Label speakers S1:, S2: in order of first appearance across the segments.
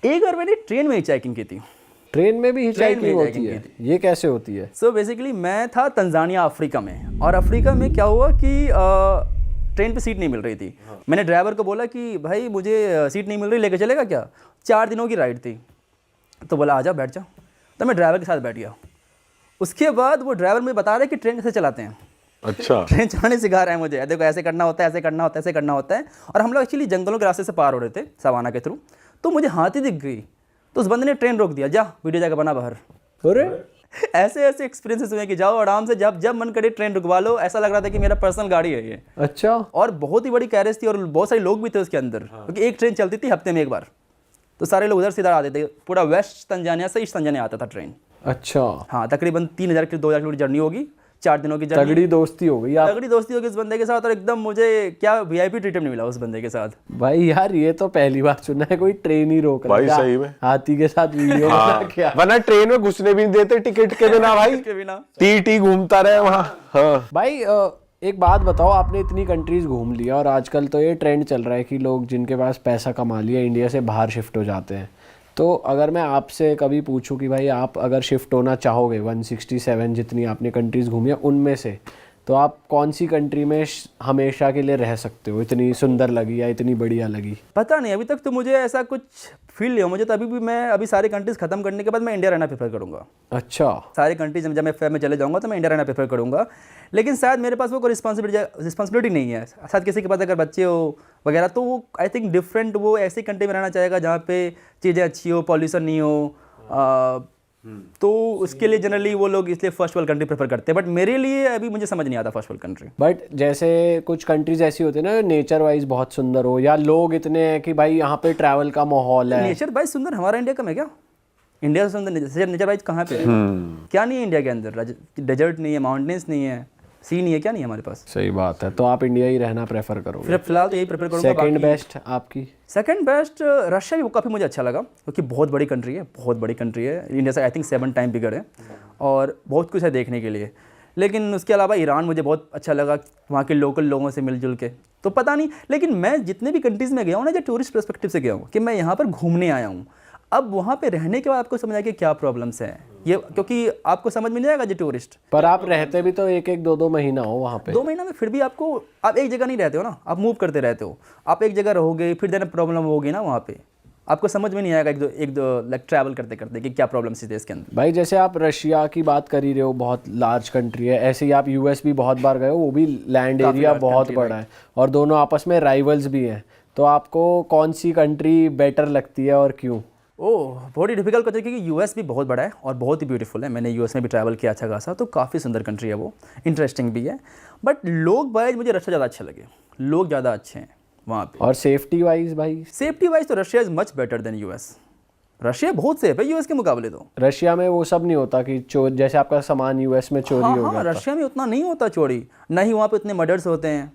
S1: एक बार मैंने ट्रेन में ही चेकिंग की थी।
S2: ट्रेन में भी
S1: ट्रेन में
S2: हिचाइकिंग होती
S1: hiking
S2: है?
S1: की
S2: ये कैसे होती है?
S1: सो बेसिकली मैं था तंजानिया अफ्रीका में, और अफ्रीका में क्या हुआ कि ट्रेन पे सीट नहीं मिल रही थी। मैंने ड्राइवर को बोला कि भाई मुझे सीट नहीं मिल रही, लेके चलेगा क्या? 4 दिनों की राइड थी। तो बोला आ जा बैठ जा। तो मैं ड्राइवर के साथ बैठ गया। उसके बाद वो ड्राइवर मुझे बता रहा है कि ट्रेन कैसे चलाते हैं।
S3: अच्छा।
S1: ट्रेन चलाने सिखा रहा है मुझे, देखो ऐसे करना होता है, ऐसे करना होता है, ऐसे करना होता है। और हम लोग एक्चुअली जंगलों के रास्ते से पार हो रहे थे सवाना के थ्रू। तो मुझे हाथी दिख गई, तो उस बंदे ने ट्रेन रोक दिया, जा वीडियो जाकर बना बाहर।
S2: अरे
S1: ऐसे ऐसे एक्सपीरियंसेस हुए कि जाओ आराम से, जब मन करे ट्रेन रुकवा लो। ऐसा लग रहा था कि मेरा पर्सनल गाड़ी है ये।
S2: अच्छा।
S1: और बहुत ही बड़ी कैरेज थी, और बहुत सारे लोग भी थे उसके अंदर, क्योंकि एक ट्रेन चलती थी हफ्ते में एक बार। तो सारे लोग उधर से इधर आते थे, पूरा वेस्ट तंजानिया से ईस्ट तंजानिया आता था ट्रेन।
S2: अच्छा,
S1: हाँ, तकरीबन 3000 की 2000 किलोमीटर जर्नी होगी, 4 दिनों की जर्नी।
S2: तगड़ी दोस्ती हो गई आप।
S1: तगड़ी दोस्ती होगी उस बंदे के साथ, और एकदम मुझे क्या वीआईपी ट्रीटमेंट मिला उस बंदे के साथ।
S2: भाई यार ये तो पहली बार सुना है कोई ट्रेन ही रोक रहा है।
S3: भाई सही में
S2: हाथी के साथ वीडियो बना क्या?
S3: वरना ट्रेन में घुसने भी नहीं देते टिकट के बिना भाई,
S1: के बिना
S3: टी घूमता रहे वहाँ। हाँ
S2: भाई एक बात बताओ, आपने इतनी कंट्रीज घूम लिया और आजकल तो ये ट्रेंड चल रहा है कि लोग जिनके पास पैसा कमा लिया इंडिया से बाहर शिफ्ट हो जाते हैं। तो अगर मैं आपसे कभी पूछूं कि भाई आप अगर शिफ्ट होना चाहोगे 167 जितनी आपने कंट्रीज घूमी है उनमें से, तो आप कौन सी कंट्री में हमेशा के लिए रह सकते हो? इतनी सुंदर लगी या इतनी बढ़िया लगी?
S1: पता नहीं, अभी तक तो मुझे ऐसा कुछ फील नहीं हुआ मुझे। तो अभी सारे कंट्रीज खत्म करने के बाद मैं इंडिया रहना प्रेफर करूंगा।
S2: अच्छा।
S1: सारे कंट्रीज जब मैं चले जाऊंगा तो मैं इंडिया रहना प्रेफर करूंगा। लेकिन शायद मेरे पास वो कोई रिस्पॉन्सिबिलिटी नहीं है। शायद किसी के पास अगर बच्चे हो वगैरह, तो वो आई थिंक डिफरेंट, वो ऐसी कंट्री में रहना चाहेगा जहाँ पे चीज़ें अच्छी हो, पॉल्यूशन नहीं हो। तो उसके लिए जनरली वो लोग इसलिए फर्स्ट वर्ल्ड कंट्री प्रेफर करते हैं। बट मेरे लिए अभी मुझे समझ नहीं आता फर्स्ट वर्ल्ड कंट्री।
S2: बट जैसे कुछ कंट्रीज ऐसी होती है ना नेचर वाइज बहुत सुंदर हो, या लोग इतने हैं कि भाई यहाँ पे ट्रैवल का माहौल है।
S1: नेचर वाइज सुंदर हमारा इंडिया कम है क्या? इंडिया से सुंदर नेचर वाइज कहाँ पे है? क्या नहीं है इंडिया के अंदर? डेजर्ट नहीं है, माउंटेन्स नहीं है, सी नहीं है, क्या नहीं है हमारे पास?
S2: सही बात है। तो आप इंडिया ही रहना प्रेफर करोगे?
S1: फिर फिलहाल तो यही प्रेफर करूँगा।
S2: सेकंड बेस्ट आपकी?
S1: सेकंड बेस्ट रशिया भी काफ़ी मुझे अच्छा लगा, क्योंकि बहुत बड़ी कंट्री है, बहुत बड़ी कंट्री है। इंडिया से आई थिंक 7 टाइम बिगर है, और बहुत कुछ है देखने के लिए। लेकिन उसके अलावा ईरान मुझे बहुत अच्छा लगा, वहाँ के लोकल लोगों से मिलजुल के। तो पता नहीं, लेकिन मैं जितने भी कंट्रीज़ में गया हूँ ना, जो टूरिस्ट पर्सपेक्टिव से गया हूँ, कि मैं यहाँ पर घूमने आया हूँ। अब वहाँ पे रहने के बाद आपको समझ आया कि क्या प्रॉब्लम्स हैं ये, क्योंकि आपको समझ में नहीं आएगा जो टूरिस्ट।
S2: पर आप रहते भी तो 1-2 महीना हो वहाँ पे।
S1: 2 महीना में फिर भी आप एक जगह नहीं रहते हो ना, आप मूव करते रहते हो। आप एक जगह रहोगे, फिर देना प्रॉब्लम होगी ना वहाँ पे, आपको समझ में नहीं आएगा एक दो लाइक ट्रैवल करते करते कि क्या प्रॉब्लम्स है इसके अंदर।
S2: भाई जैसे आप रशिया की बात कर ही रहे हो, बहुत लार्ज कंट्री है, ऐसे ही आप यूएस भी बहुत बार गए हो, वो भी लैंड एरिया बहुत बड़ा है, और दोनों आपस में राइवल्स भी हैं। तो आपको कौन सी कंट्री बेटर लगती है और क्यों?
S1: ओह, बहुत ही डिफिकल्ट क्वेश्चन, क्योंकि यूएस भी बहुत बड़ा है और बहुत ही ब्यूटीफुल है। मैंने यूएस में भी ट्रैवल किया अच्छा खासा, तो काफ़ी सुंदर कंट्री है वो, इंटरेस्टिंग भी है। बट लोग वाइज मुझे रशिया ज़्यादा अच्छे लगे, लोग ज़्यादा अच्छे हैं वहाँ पे।
S2: और सेफ्टी वाइज भाई?
S1: सेफ्टी वाइज तो Russia is much better than US. Russia बहुत सेफ है यूएस के मुकाबले। तो
S2: रशिया में वो सब नहीं होता कि जैसे आपका सामान यूएस में चोरी हो गया?
S1: रशिया में उतना नहीं होता चोरी, ना ही वहाँ पे इतने मर्डर्स होते हैं।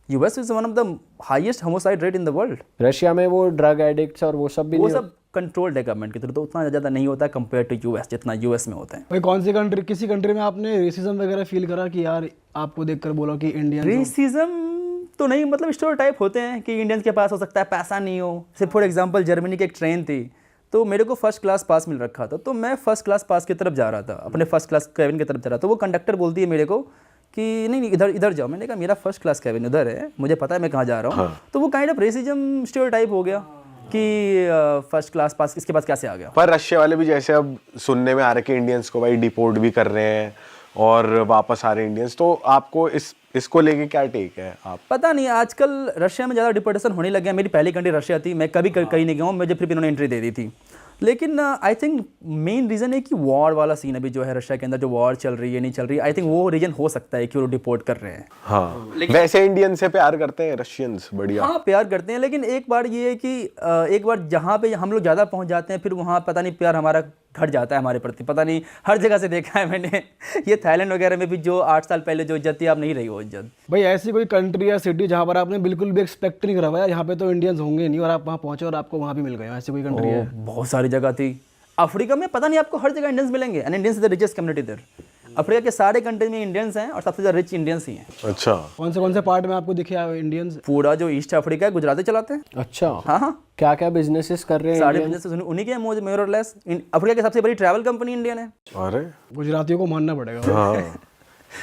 S1: US is one of the highest homicide rate in the world.
S2: Russia में वो ड्रग एडिक्ट्स और वो सब भी
S1: वो
S2: नहीं
S1: सब कंट्रोल्ड है गवर्नमेंट के थ्रू, तो उतना ज़्यादा नहीं होता कंपेयर टू यूएस जितना यूएस में होता है।
S4: भाई कौन सी कंट्री, किसी कंट्री में आपने रेसिज्म वगैरह फील करा कि यार आपको देखकर बोला कि इंडियन?
S1: रेसिज्म तो नहीं, मतलब स्टीरियोटाइप होते हैं कि इंडियंस के पास हो सकता है पैसा नहीं हो। जैसे फॉर एग्जांपल जर्मनी की एक ट्रेन थी, तो मेरे को फर्स्ट क्लास पास मिल रखा था, तो मैं फर्स्ट क्लास पास की तरफ जा रहा था, अपने फर्स्ट क्लास कैबिन की तरफ जा रहा था। तो वो कंडक्टर बोलती है मेरे को कि नहीं इधर इधर जाओ। मैंने कहा मेरा फर्स्ट क्लास कैबिन उधर है, मुझे पता है मैं कहाँ जा रहा हूँ। तो वो काइंड ऑफ रेसिज्म स्टीरियोटाइप हो गया कि फर्स्ट क्लास पास इसके पास कैसे आ गया।
S3: पर रशिया वाले भी जैसे अब सुनने में आ रहे कि इंडियंस को भाई डिपोर्ट भी कर रहे हैं और वापस आ रहे हैं इंडियंस, तो आपको इसको लेके क्या टेक है आप?
S1: पता नहीं, आजकल रशिया में ज़्यादा डिपोर्टेशन होने लग गया। मेरी पहली कंट्री रशिया थी, मैं कभी कहीं नहीं गया हूँ, मुझे फिर भी इन्होंने एंट्री दे दी थी। लेकिन आई थिंक मेन रीज़न है कि वॉर वाला सीन अभी जो है रशिया के अंदर, जो वॉर चल रही है नहीं चल रही, आई थिंक वो रीजन हो सकता है कि वो डिपोर्ट कर रहे हैं।
S3: हाँ, वैसे इंडियन से प्यार करते हैं रशियंस? बढ़िया।
S1: हाँ, प्यार करते हैं, लेकिन एक बार ये है कि एक बार जहाँ पे हम लोग ज़्यादा पहुँच जाते हैं, फिर वहाँ पता नहीं प्यार हमारा घट जाता है हमारे प्रति। पता नहीं, हर जगह से देखा है मैंने। ये थाईलैंड वगैरह में भी जो 8 साल पहले जो इज्जत थी, अब नहीं रही वो इज्जत।
S4: भाई ऐसी कोई कंट्री या सिटी जहाँ पर आपने बिल्कुल भी एक्सपेक्ट नहीं करा भाई यहाँ पे तो इंडियंस होंगे नहीं, और आप वहाँ पहुँचे और आपको वहाँ भी मिल गए, ऐसी कोई कंट्री है?
S1: बहुत सारी जगह थी। अफ्रीका में पता नहीं आपको हर जगह इंडियंस मिलेंगे, and Indians is the richest community there. Africa के सारे कंट्री में इंडियंस हैं और सबसे ज़्यादा रिच इंडियंस ही हैं।
S3: अच्छा,
S4: कौन से पार्ट में आपको दिखे इंडियंस?
S1: पूरा जो ईस्ट अफ्रीका है गुजराती चलाते हैं।
S2: अच्छा,
S1: हाँ हाँ,
S2: क्या क्या बिजनेसेस कर रहे हैं
S1: सारे
S2: Indians?
S1: बिजनेस उन्हीं के हैं मोर और लेस। अफ्रीका की सबसे बड़ी ट्रैवल कंपनी इंडियन है।
S3: अरे
S4: गुजरातियों को मानना पड़ेगा।
S3: हाँ,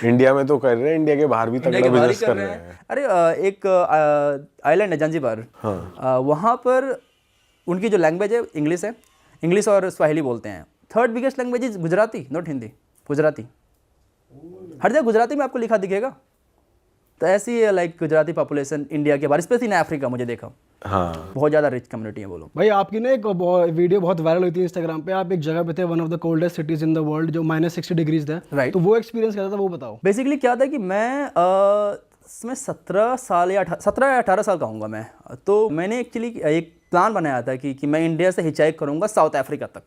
S3: इंडिया में तो कर रहे हैं, इंडिया के बाहर भी
S1: इंडिया
S3: तगड़ा
S1: के बाहर ही
S3: बिजनेस कर रहे हैं।
S1: अरे एक आइलैंड है जंजीबार, वहाँ पर उनकी जो लैंग्वेज है इंग्लिश है, इंग्लिश और स्वाहिली बोलते हैं। Third biggest language is Gujarati, not Hindi, Gujarati. हर जगह गुजराती में आपको लिखा दिखेगा। तो ऐसी है लाइक गुजराती पॉपुलेशन इंडिया के बाहर, स्पेशली इन अफ्रीका मुझे देखा।
S3: हाँ,
S1: बहुत ज़्यादा रिच कम्युनिटी है वो लोग।
S4: भाई आपकी ना एक वीडियो बहुत वायरल हुई थी इंस्टाग्राम पे, आप एक जगह पे थे, one of the coldest cities in the world, जो -60 डिग्रीज था।
S1: Right.
S4: तो वो एक्सपीरियंस कैसा था, वो बताओ।
S1: बेसिकली क्या था कि मैं 17 साल या 18 साल का हूँगा मैं। तो मैंने एक्चुअली एक प्लान बनाया था कि मैं इंडिया से हिचाइक करूँगा साउथ अफ्रीका तक।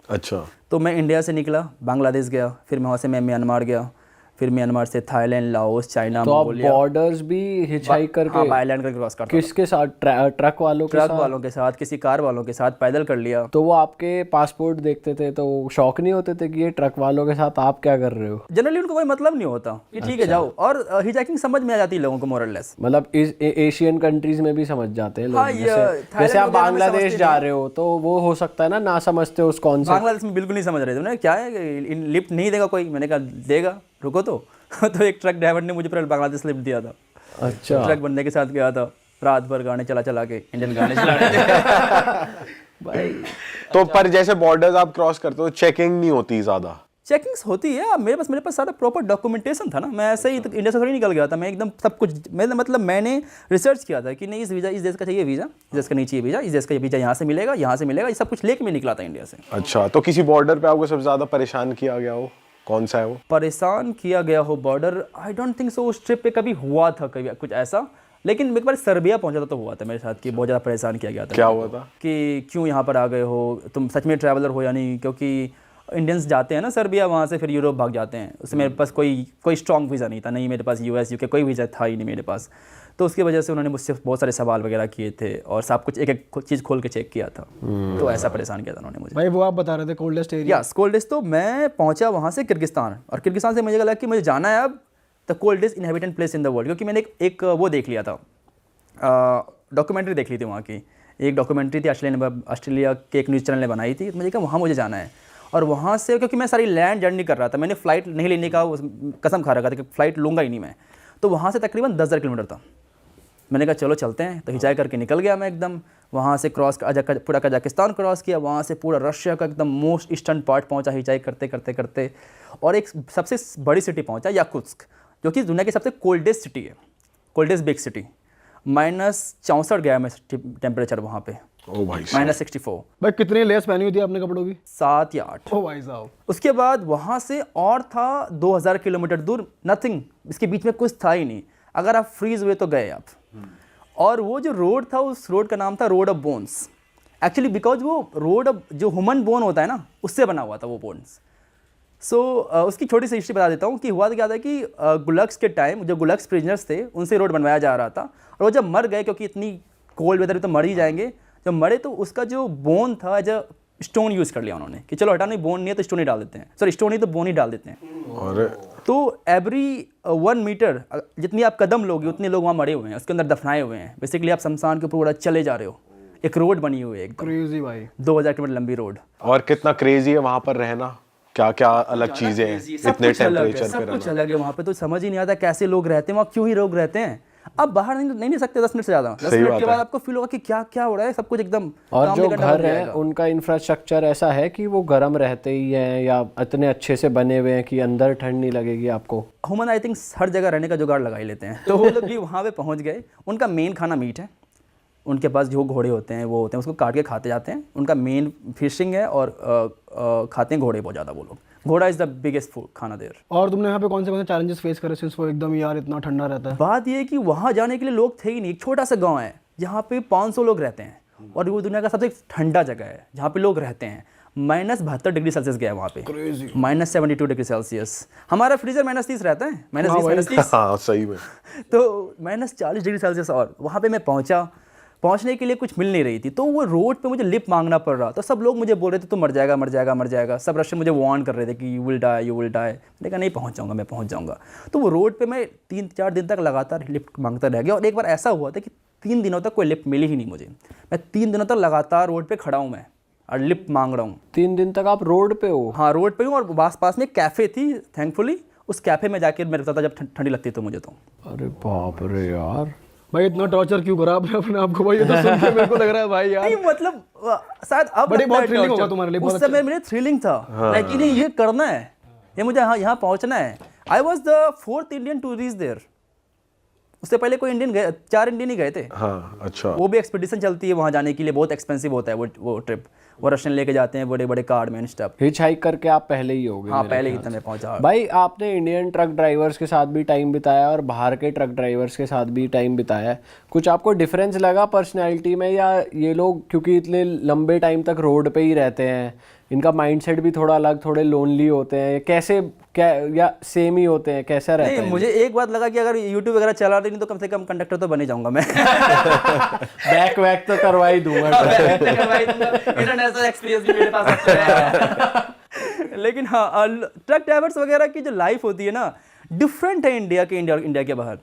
S3: अच्छा,
S1: तो मैं इंडिया से निकला, बांग्लादेश गया, फिर मैं वहाँ से मैं म्यांमार गया, फिर म्यांमार से थाईलैंड, लाओस, चाइना,
S2: तो आप
S1: मंगोलिया।
S2: बॉर्डर्स भी हिचहाइक करके?
S1: हाँ, आइलैंड करके क्रॉस करता
S2: किसके साथ? ट्रक वालों के
S1: ट्रक
S2: साथ?
S1: वालों के साथ, किसी कार वालों के साथ, पैदल कर लिया।
S2: तो वो आपके पासपोर्ट देखते थे तो शौक नहीं होते थे कि ये ट्रक वालों के साथ आप क्या कर रहे हो?
S1: जनरली उनको कोई मतलब नहीं होता कि ठीक है जाओ, और हिचाइकिंग समझ में आ जाती है लोगों को मोर और लेस।
S2: मतलब इस एशियन कंट्रीज में भी समझ जाते हैं लोग।
S1: हाँ, ये
S2: जैसे
S1: थाईलैंड
S2: आप
S1: वगैरह में
S2: बांग्लादेश
S1: समझते
S2: जा रहे हो तो वो हो सकता है ना समझते हो उस कॉन्सेप्ट।
S1: बांग्लादेश में बिल्कुल नहीं समझ रहे थे। उन्होंने क्या है, लिफ्ट नहीं देगा कोई। मैंने कहा देगा, रुको तो। तो एक ट्रक ड्राइवर ने मुझे पूरा बांग्लादेश लिफ्ट दिया था।
S2: अच्छा,
S1: ट्रक बंदे के साथ गया था, रात भर गाने चला के इंडियन गाने चला रहे थे।
S2: भाई
S3: तो पर जैसे बॉर्डर्स आप क्रॉस करते हो, चेकिंग नहीं होती ज्यादा?
S1: चेकिंग्स होती है। मेरे पास सारा प्रॉपर डॉक्यूमेंटेशन था ना। मैं ऐसे ही इंडिया से थोड़ी निकल गया था। मैं एकदम सब कुछ, मैंने रिसर्च किया था कि नहीं, इस देश का चाहिए वीज़ा, इस देश का नहीं चाहिए वीज़ा, इस देश का ये वीज़ा यहाँ से मिलेगा, ये सब कुछ लेके मैं निकला था इंडिया से।
S3: अच्छा, तो किसी बॉर्डर पे आपको सबसे ज्यादा परेशान किया गया हो, कौन सा है वो?
S1: परेशान किया गया हो border, I don't think so उस ट्रिप पे कभी हुआ था कभी कुछ ऐसा। लेकिन एक बार सर्बिया पहुंचा था तो हुआ था मेरे साथ कि बहुत ज़्यादा परेशान किया गया था।
S3: क्या हुआ था?
S1: कि क्यों यहाँ पर आ गए हो, तुम सच में ट्रैवलर हो या नहीं? क्योंकि इंडियंस जाते हैं ना सर्बिया, वहाँ से फिर यूरोप भाग जाते हैं। उसमें मेरे पास कोई स्ट्रॉन्ग वीज़ा नहीं था, नहीं मेरे पास US UK कोई वीज़ा था ही नहीं मेरे पास। तो उसकी वजह से उन्होंने मुझसे बहुत सारे सवाल वगैरह किए थे और सब कुछ एक एक चीज़ खोल के चेक किया था। तो ऐसा परेशान किया था उन्होंने मुझे।
S4: भाई वो आप बता रहे थे कोल्डेस्ट एरिया।
S1: Yes, coldest. तो मैं पहुंचा वहाँ से किर्गिस्तान, और किर्गिस्तान से मुझे लगा कि मुझे जाना है अब the coldest inhabitant place in the world. क्योंकि मैंने एक वो देख लिया था, डॉक्यूमेंट्री देख ली थी वहाँ की। एक डॉक्यूमेंट्री थी ऑस्ट्रेलिया के एक न्यूज़ चैनल ने बनाई थी। तो मुझे कहा वहाँ मुझे जाना है। और वहाँ से, क्योंकि मैं सारी लैंड जर्नी कर रहा था, मैंने फ़्लाइट नहीं लेने का कसम खा रखा था कि फ़्लाइट लूँगा ही नहीं मैं। तो वहाँ से तकरीबन 10,000 किलोमीटर था। मैंने कहा चलो चलते हैं। तो हिचाई करके निकल गया मैं एकदम। वहाँ से पूरा कजाकिस्तान क्रॉस किया, वहाँ से पूरा रशिया का एकदम मोस्ट ईस्टर्न पार्ट पहुँचा हिचाई करते। और एक सबसे बड़ी सिटी पहुँचा, याकुत्स्क, जो कि दुनिया की सबसे कोल्डेस्ट सिटी है, कोल्डेस्ट बिग सिटी। -64 गया मैं टेम्परेचर वहाँ पे।
S3: ओ भाई,
S1: -64।
S4: भाई कितनी लेस पहनी हुई थी आपने कपड़ों की?
S1: 7 या 8।
S4: ओ भाई साहब।
S1: उसके बाद वहाँ से और था 2000 किलोमीटर दूर, नथिंग, इसके बीच में कुछ था ही नहीं। अगर आप फ्रीज हुए तो गए आप। और वो जो रोड था, उस रोड का नाम था road of bones. Actually because वो रोड जो ह्यूमन बोन होता है ना, उससे बना हुआ था वो बोन्स। उसकी छोटी सी हिस्ट्री बता देता हूँ कि हुआ क्या था कि गुलक्स के टाइम जो गुलक्स प्रिजनर्स थे उनसे रोड बनवाया जा रहा था। और वो जब मर गए, क्योंकि इतनी कोल्ड वेदर में तो मर ही जाएंगे, जब मरे तो उसका जो बोन था एज अ स्टोन यूज़ कर लिया उन्होंने कि चलो हटा, नहीं बोन नहीं है तो स्टोन ही डाल देते हैं, सॉरी स्टोन नहीं तो बोन ही डाल देते हैं।
S3: और
S1: तो एवरी 1 मीटर जितनी आप कदम लोगे उतने लोग वहाँ मरे हुए हैं, उसके अंदर दफनाए हुए हैं। बेसिकली आप शमशान के ऊपर पूरा चले जा रहे हो। एक रोड बनी हुई है, एकदम
S4: क्रेजी भाई।
S1: 2000 किलोमीटर लंबी रोड।
S3: और कितना क्रेजी है वहां पर रहना, क्या क्या अलग चीजें हैं इतने टेम्परेचर पे
S1: सब कुछ
S3: रहना।
S1: अलग है वहाँ पे। तो समझ ही नहीं आता कैसे लोग रहते हैं वहाँ, क्यों ही लोग रहते हैं। अब बाहर नहीं सकते 10 मिनट से ज़्यादा। 10 मिनट के बाद आपको फील होगा कि क्या क्या हो रहा है, सब कुछ एकदम।
S2: और जो घर है उनका इंफ्रास्ट्रक्चर ऐसा है कि वो गर्म रहते ही हैं या इतने अच्छे से बने हुए हैं कि अंदर ठंड नहीं लगेगी आपको?
S1: ह्यूमन आई थिंक हर जगह रहने का जुगाड़ लगा ही लेते हैं। तो वो लोग भी वहाँ पे पहुँच गए। उनका मेन खाना मीट है। उनके पास जो घोड़े होते हैं वो होते हैं, उसको काट के खाते जाते हैं। उनका मेन फिशिंग है और खाते हैं घोड़े बहुत ज़्यादा वो लोग। घोड़ा इज़ द बिगेस्ट फूड खाना देर।
S4: और तुमने यहाँ पे कौन से चैलेंजेस फेस करे सिंस वो एकदम यार इतना ठंडा रहता है?
S1: बात ये है कि वहाँ जाने के लिए लोग थे ही नहीं। एक छोटा सा गांव है जहाँ पे 500 लोग रहते हैं और वो दुनिया का सबसे ठंडा जगह है जहाँ पे लोग रहते हैं। -72 डिग्री सेल्सियस गया वहाँ पे, -72 डिग्री सेल्सियस। हमारा फ्रीजर -30 रहता है, -20 -30।
S3: हाँ सही में।
S1: तो -40 डिग्री सेल्सियस। और वहाँ पे मैं पहुँचा, पहुंचने के लिए कुछ मिल नहीं रही थी, तो वो रोड पे मुझे लिफ्ट मांगना पड़ रहा, तो सब लोग मुझे बोल रहे थे तो मर जाएगा मर जाएगा मर जाएगा, सब रशियन मुझे वार्न कर रहे थे कि you will die you will die. मैंने कहा नहीं पहुंच जाऊंगा, मैं पहुंच जाऊंगा। तो वो रोड पे मैं 3-4 दिन तक लगातार लिफ्ट मांगता रह गया, और एक बार ऐसा हुआ था कि 3 दिनों तक कोई लिफ्ट मिली ही नहीं मुझे। मैं 3 दिनों तक लगातार रोड पर खड़ा हूँ मैं और लिफ्ट मांग रहा हूँ।
S2: 3 दिन तक आप रोड पे हो?
S1: हाँ रोड पे हूँ, और पास में एक कैफ़े थी, थैंकफुली उस कैफ़े में जाके मैं रुकता था जब ठंडी लगती तो मुझे। तो
S2: अरे बाप रे यार,
S4: भाई इतना टॉर्चर क्यों करा आपने अपने आप को भाई? ये तो सुन के मेरे को लग रहा है भाई यार।
S1: नहीं मतलब शायद अब
S4: बड़ी
S1: लगता
S4: बहुत
S1: है
S4: थ्रिलिंग
S1: torture।
S4: होगा तुम्हारे लिए, बहुत
S1: उस समय मेरे थ्रिलिंग था, लाइक इन्हें ये करना है, ये मुझे यहाँ पहुँचना है। I was the 4th Indian to reach there. उससे पहले कोई इंडियन गए, 4 इंडियन ही गए थे।
S3: हाँ अच्छा।
S1: वो भी एक्सपीडिशन चलती है वहाँ जाने के लिए, बहुत एक्सपेंसिव होता है वो ट्रिप। वो रशियन लेके जाते हैं बड़े बड़े कार्ड में एंड स्टफ।
S2: हिच हाइक करके आप पहले ही हो गए?
S1: हाँ पहले ही इतना मैं पहुँचा।
S2: भाई आपने इंडियन ट्रक ड्राइवर्स के साथ भी टाइम बिताया और बाहर के ट्रक ड्राइवर्स के साथ भी टाइम बिताया है, कुछ आपको डिफरेंस लगा पर्सनैलिटी में? या ये लोग क्योंकि इतने लंबे टाइम तक रोड पे ही रहते हैं, इनका माइंडसेट भी थोड़ा अलग, थोड़े लोनली होते हैं, कैसे क्या या सेम ही होते हैं, कैसा रहता
S1: नहीं
S2: है?
S1: मुझे एक बात लगा कि अगर यूट्यूब वगैरह चला रही नहीं तो कम से कम कंडक्टर तो बन ही जाऊंगा मैं।
S2: बैक वैक तो करवा ही दूंगा।
S1: इंटरनेशनल एक्सपीरियंस भी मेरे पास है। लेकिन हाँ ट्रक ड्राइवर्स वगैरह की जो लाइफ होती है ना, डिफरेंट है इंडिया के बाहर।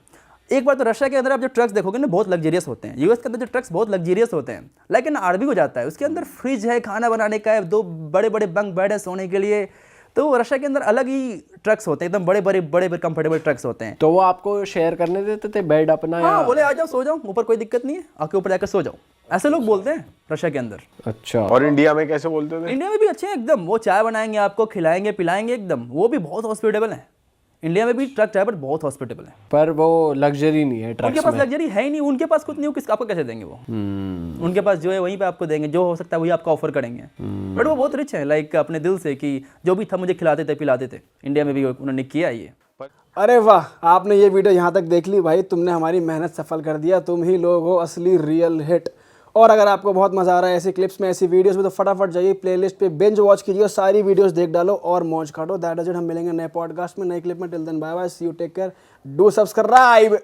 S1: एक बार तो रशिया के अंदर आप जो ट्रक्स देखोगे ना बहुत लग्जरियस होते हैं, यूएस के अंदर जो ट्रक्स बहुत लग्जरियस होते हैं, लेकिन आरबी हो जाता है, उसके अंदर फ्रिज है, खाना बनाने का है, 2 बड़े बड़े बंक बेड है सोने के लिए। तो रशिया के अंदर अलग ही ट्रक्स होते हैं, एकदम बड़े कंफर्टेबल ट्रक्स होते हैं।
S2: तो वो आपको शेयर करने देते थे बेड अपना?
S1: हाँ बोले आ जाओ सो जाओ ऊपर, कोई दिक्कत नहीं है, आके ऊपर जाकर सो जाओ, ऐसे लोग बोलते हैं रशिया के अंदर।
S2: अच्छा।
S3: और इंडिया में कैसे बोलते थे?
S1: इंडिया में भी अच्छे हैं एकदम, वो चाय बनाएंगे आपको, खिलाएंगे पिलाएंगे एकदम, वो भी बहुत हॉस्पिटेबल है। इंडिया में भी ट्रक ड्राइवर बहुत हॉस्पिटेबल है,
S2: पर वो लग्जरी नहीं है ट्रक
S1: उनके पास लग्जरी है ही नहीं, उनके पास कुछ नहीं, वो किस आपको कैसे देंगे वो? उनके पास जो है वहीं पे आपको देंगे, जो हो सकता है वही आपको ऑफर करेंगे। बट वो बहुत रिच है, लाइक अपने दिल से कि जो भी था मुझे खिलाते थे पिलाते थे। इंडिया में भी उन्होंने किया ये।
S4: अरे वाह, आपने ये वीडियो यहाँ तक देख ली भाई, तुमने हमारी मेहनत सफल कर दिया, तुम ही लोग हो असली रियल हिट। और अगर आपको बहुत मजा आ रहा है ऐसी क्लिप्स में, ऐसी वीडियोस में, तो फटाफट जाइए प्लेलिस्ट पे बिंज वॉच कीजिए, सारी वीडियोस देख डालो और मौज काटो। That is it. हम मिलेंगे नए पॉडकास्ट में, नए क्लिप में। Till then bye bye, see you, take care, do subscribe.